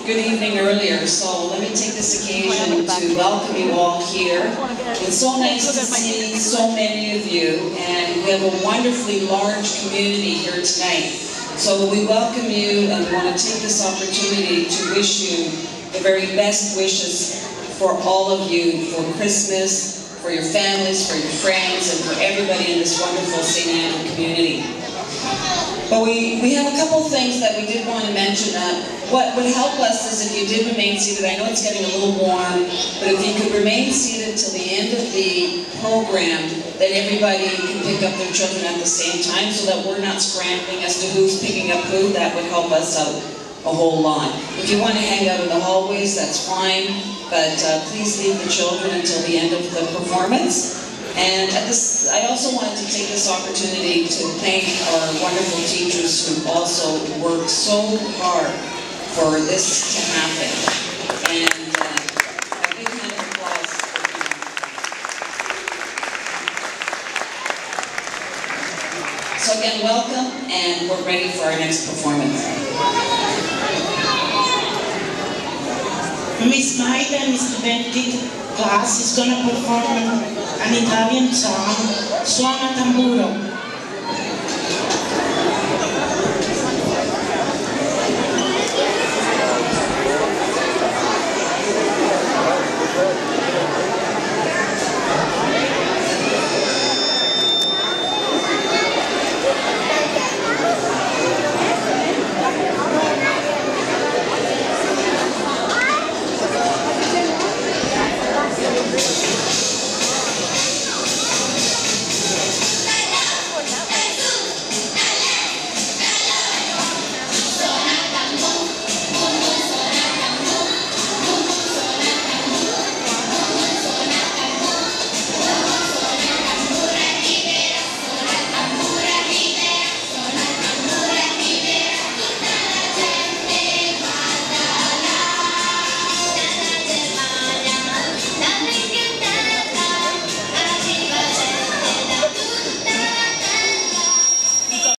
good evening earlier, so let me take this occasion to welcome you all here. It's so nice to see so many of you, and we have a wonderfully large community here tonight. So we welcome you and want to take this opportunity to wish you the very best wishes for all of you for Christmas, for your families, for your friends, and for everybody in this wonderful St. Andrew community. But we have a couple things that we did want to mention. What would help us is if you did remain seated. I know it's getting a little warm, but if you could remain seated till the end of the program, then everybody can pick up their children at the same time so that we're not scrambling as to who's picking up who. That would help us out a whole lot. If you want to hang out in the hallways, that's fine, but please leave the children until the end of the performance. And I also wanted to take this opportunity to thank our wonderful teachers who also worked so hard for this to happen. And a big hand of applause for them. So again, welcome, and we're ready for our next performance. Miss Maida and Mr. Benedict class is going to perform an Italian song, Suona Tamburo.